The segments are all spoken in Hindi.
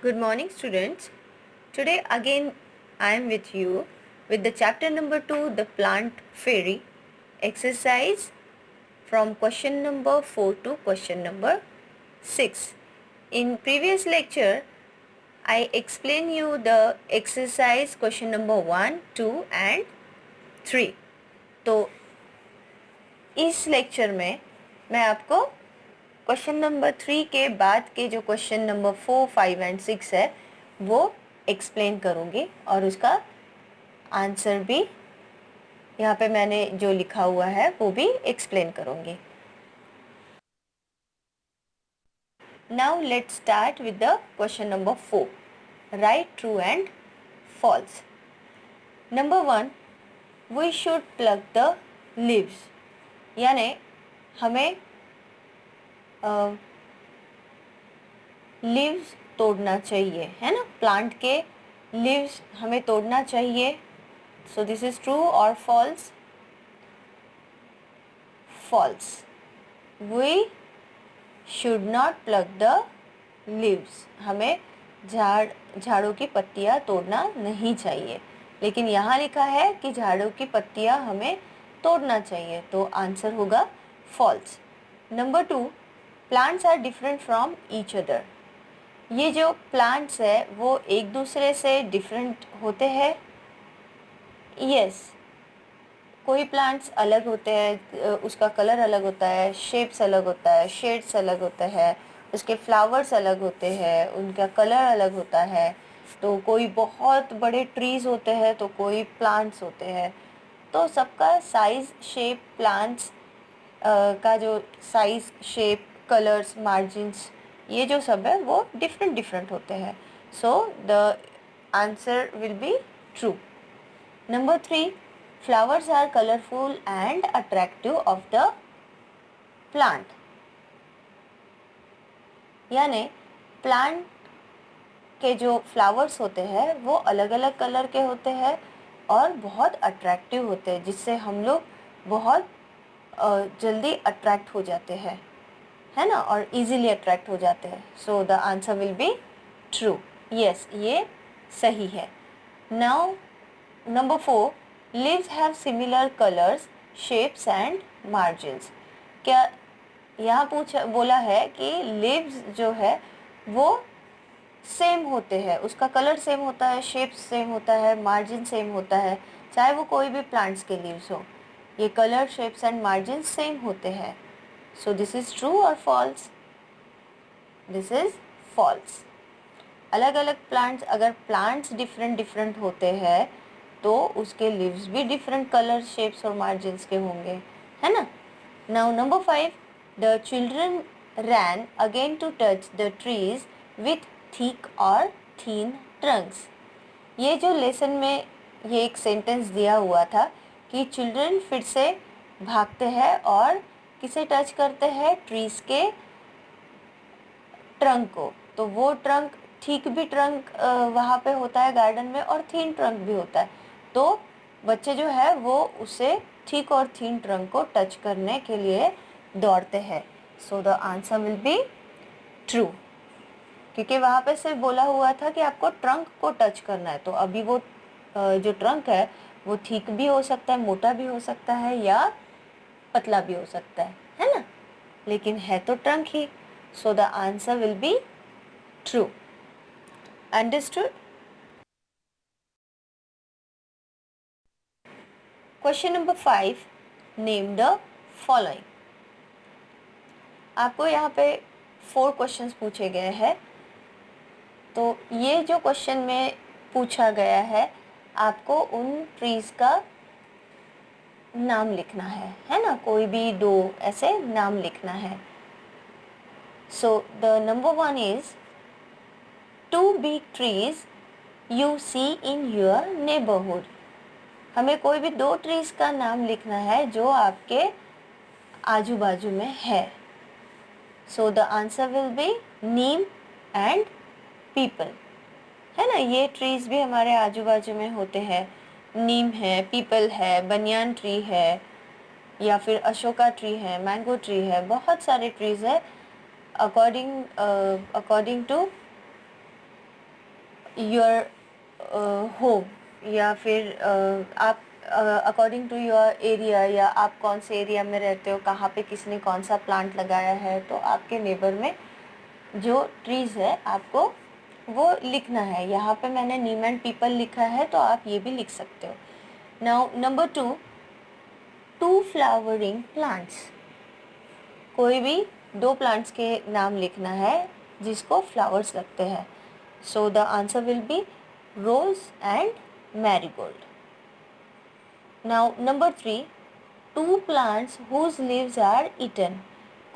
Good morning, students. Today again I am with you with the chapter number 2, the plant fairy exercise from question number 4 to question number 6. In previous lecture, I explained you the exercise question number 1, 2 and 3. तो इस लेक्चर में मैं आपको क्वेश्चन नंबर 3 के बाद के जो क्वेश्चन नंबर 4, 5 एंड 6 है वो एक्सप्लेन करूँगी और उसका आंसर भी यहाँ पे मैंने जो लिखा हुआ है वो भी एक्सप्लेन करूँगी. Now let's start with the question number 4. Right true and false. Number 1, we should pluck the leaves. यानी हमें लीव्स तोड़ना चाहिए, है ना. प्लांट के लीव्स हमें तोड़ना चाहिए. सो दिस इज ट्रू और false. False. We should not pluck the leaves. हमें झाड़ों की पत्तियां तोड़ना नहीं चाहिए, लेकिन यहाँ लिखा है कि झाड़ों की पत्तियां हमें तोड़ना चाहिए, तो आंसर होगा false. Number 2, plants are different from each other. ये जो प्लांट्स है वो एक दूसरे से डिफरेंट होते हैं. यस, कोई प्लांट्स अलग होते हैं, उसका कलर अलग होता है, शेप्स अलग होता है, शेड्स अलग होते हैं, उसके फ्लावर्स अलग होते हैं, उनका कलर अलग होता है. तो कोई बहुत बड़े ट्रीज़ होते हैं तो कोई प्लांट्स होते हैं. तो सबका साइज़, शेप, प्लांट्स का जो साइज़, शेप, कलर्स, मार्जिन्स, ये जो सब है वो डिफरेंट होते हैं. So the answer will be true. Number 3, flowers are colorful and attractive of the plant. यानी प्लांट के जो फ्लावर्स होते हैं वो अलग अलग कलर के होते हैं और बहुत अट्रैक्टिव होते हैं, जिससे हम लोग बहुत जल्दी अट्रैक्ट हो जाते हैं, है ना, और इजीली अट्रैक्ट हो जाते हैं. So the answer will be true. Yes, ये सही है. Now number 4, leaves have similar colors, shapes and margins. क्या यहाँ बोला है कि leaves जो है वो सेम होते हैं, उसका कलर सेम होता है, शेप सेम होता है, मार्जिन सेम होता है, चाहे वो कोई भी प्लांट्स के लीव्स हो. ये colour, shapes and margin same होते हैं. सो दिस इज ट्रू और फॉल्स. This is false. अलग अलग प्लांट्स, अगर प्लांट्स डिफरेंट होते हैं तो उसके लीव्स भी डिफरेंट कलर, शेप्स और मार्जिन्स के होंगे, है ना. Now number 5, the children ran again to touch the trees with thick और थीन ट्रंक्स. ये जो लेसन में ये एक सेंटेंस दिया हुआ था कि चिल्ड्रन फिर से भागते हैं और किसे टच करते हैं, ट्रीज के ट्रंक को. तो वो ट्रंक, ठीक भी ट्रंक वहाँ पे होता है गार्डन में और थीन ट्रंक भी होता है. तो बच्चे जो है वो उसे ठीक और थीन ट्रंक को टच करने के लिए दौड़ते हैं. So the answer will be true, क्योंकि वहाँ पे सिर्फ बोला हुआ था कि आपको ट्रंक को टच करना है. तो अभी वो जो ट्रंक है वो ठीक भी हो सकता है, मोटा भी हो सकता है या पतला भी हो सकता है ना, लेकिन है तो trunk he. So the answer will be true. Understood. Question number 5, name the following. आपको यहाँ पे 4 क्वेश्चंस पूछे गए हैं. तो ये जो क्वेश्चन में पूछा गया है, आपको उन ट्रीज का नाम लिखना है ना, कोई भी 2 ऐसे नाम लिखना है. So the number 1 is 2 big trees you see in your neighborhood. हमें कोई भी 2 ट्रीज का नाम लिखना है जो आपके आजू बाजू में है. So the answer will B Neem and people, है ना. ये ट्रीज भी हमारे आजू बाजू में होते हैं. नीम है, पीपल है, बनियान ट्री है, या फिर अशोका ट्री है, मैंगो ट्री है, बहुत सारे ट्रीज है अकॉर्डिंग टू योर होम, या फिर आप अकॉर्डिंग टू योर एरिया, या आप कौन से एरिया में रहते हो, कहाँ पे किसने कौन सा प्लांट लगाया है, तो आपके नेबर में जो ट्रीज़ है आपको वो लिखना है। यहाँ पे मैंने नीम एंड पीपल लिखा है, तो आप ये भी लिख सकते हो। Now number 2, 2 flowering plants. कोई भी 2 प्लांट्स के नाम लिखना है जिसको फ्लावर्स लगते हैं। So the answer will be rose and marigold. Now number 3, 2 plants whose leaves are eaten.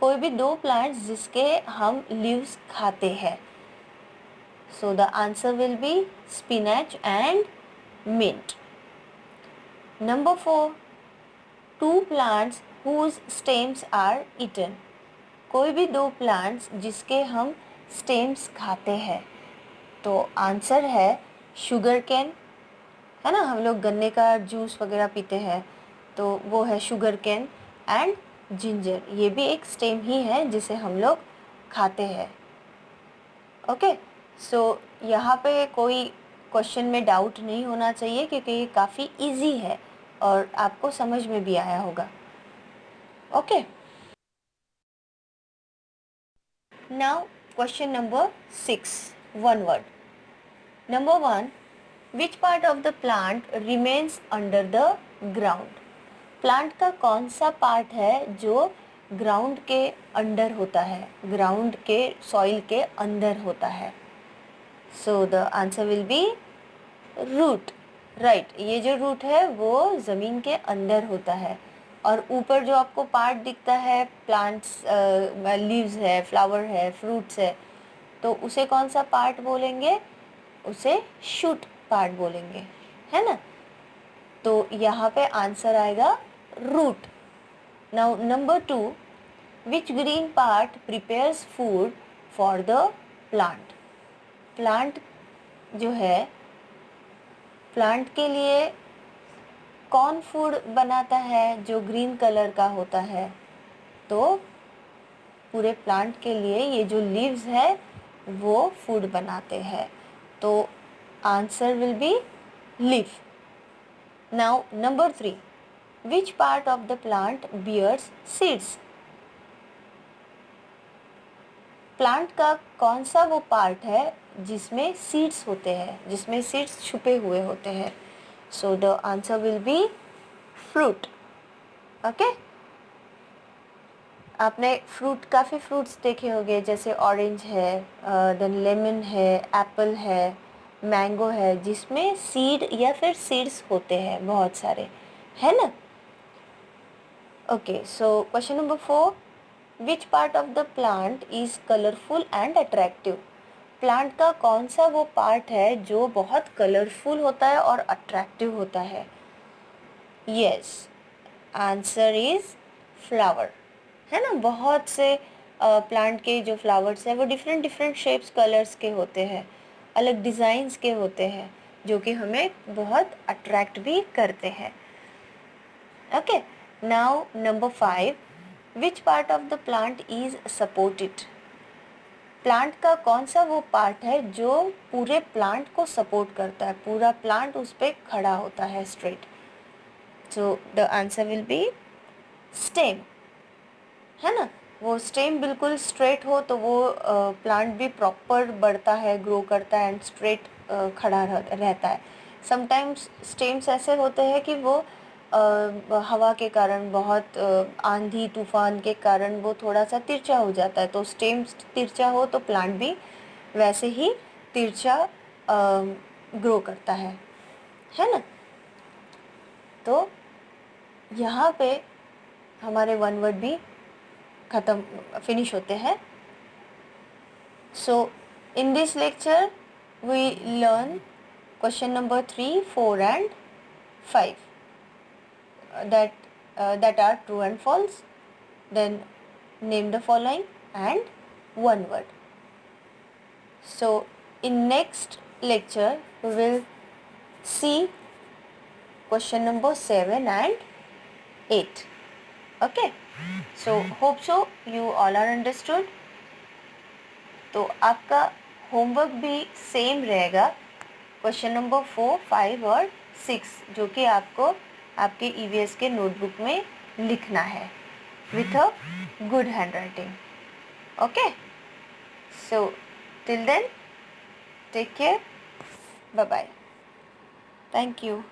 कोई भी 2 प्लांट्स जिसके हम लीव्स खाते हैं। So the answer will be spinach and mint. Number 4, 2 plants whose stems are eaten। कोई भी 2 प्लांट्स जिसके हम स्टेम्स खाते हैं। तो आंसर है शुगर कैन, है ना, हम लोग गन्ने का जूस वगैरह पीते हैं, तो वो है शुगर कैन। एंड जिंजर, ये भी एक स्टेम ही है जिसे हम लोग खाते हैं। ओके, सो यहाँ पे कोई क्वेश्चन में डाउट नहीं होना चाहिए, क्योंकि ये काफ़ी इजी है और आपको समझ में भी आया होगा। Okay, now question number 6, one word. Number 1, which part of the plant remains under the ground? Plant का कौन सा पार्ट है जो ग्राउंड के अंडर होता है, ग्राउंड के सॉइल के अंदर होता है? So the answer will be root. Right, ये जो रूट है वो ज़मीन के अंदर होता है। और ऊपर जो आपको पार्ट दिखता है, प्लांट्स, लीव्स है, फ्लावर है, फ्रूट्स है, तो उसे कौन सा पार्ट बोलेंगे? उसे शूट पार्ट बोलेंगे, है ना। तो यहाँ पे आंसर आएगा root. Now number 2, which green part prepares food for the plant? Plant जो है, प्लांट के लिए कौन फूड बनाता है जो ग्रीन कलर का होता है? तो पूरे प्लांट के लिए ये जो लीव्स है वो फूड बनाते हैं। तो answer will be leaf. Now number 3, which part of the plant bears seeds? Plant का कौन सा वो पार्ट है जिसमें सीड्स होते हैं, जिसमें सीड्स छुपे हुए होते हैं? So the answer will B fruit. Okay, आपने काफ़ी फ्रूट्स देखे होंगे, जैसे ऑरेंज है, देन लेमन है, एप्पल है, मैंगो है, जिसमें सीड या फिर सीड्स होते हैं बहुत सारे, है ना। Okay, so question number 4, which part of the plant is colourful and attractive? Plant का कौन सा वो पार्ट है जो बहुत कलरफुल होता है और अट्रैक्टिव होता है? यस, आंसर इज़ फ्लावर, है ना। बहुत से प्लांट के जो फ्लावर्स हैं वो डिफरेंट डिफरेंट शेप्स, कलर्स के होते हैं, अलग डिज़ाइंस के होते हैं, जो कि हमें बहुत अट्रैक्ट भी करते हैं। Okay, now number 5, which part of the plant is supported? Plant का कौन सा वो पार्ट है जो पूरे प्लांट को सपोर्ट करता है, पूरा प्लांट उस पर खड़ा होता है straight? So the answer will B stem, है ना। वो स्टेम बिल्कुल स्ट्रेट हो तो वो प्लांट भी प्रॉपर बढ़ता है, ग्रो करता है एंड स्ट्रेट खड़ा रहता है। समटाइम्स स्टेम्स ऐसे होते हैं कि वो हवा के कारण, बहुत आंधी तूफान के कारण वो थोड़ा सा तिरछा हो जाता है। तो स्टेम तिरछा हो तो प्लांट भी वैसे ही तिरछा ग्रो करता है ना। तो यहाँ पे हमारे वन वर्ड भी फिनिश होते हैं। So in this lecture we learn question number 3, 4 and 5 that are true and false. Then name the following and one word. So in next lecture we will see question number 7 and 8. Okay, so hope so you all are understood. तो आपका होमवर्क भी सेम रहेगा, क्वेश्चन नंबर 4, 5 और 6 जो कि आपको आपके ईवीएस के नोटबुक में लिखना है with a good handwriting. Okay, so till then, take care. Bye bye. Thank you.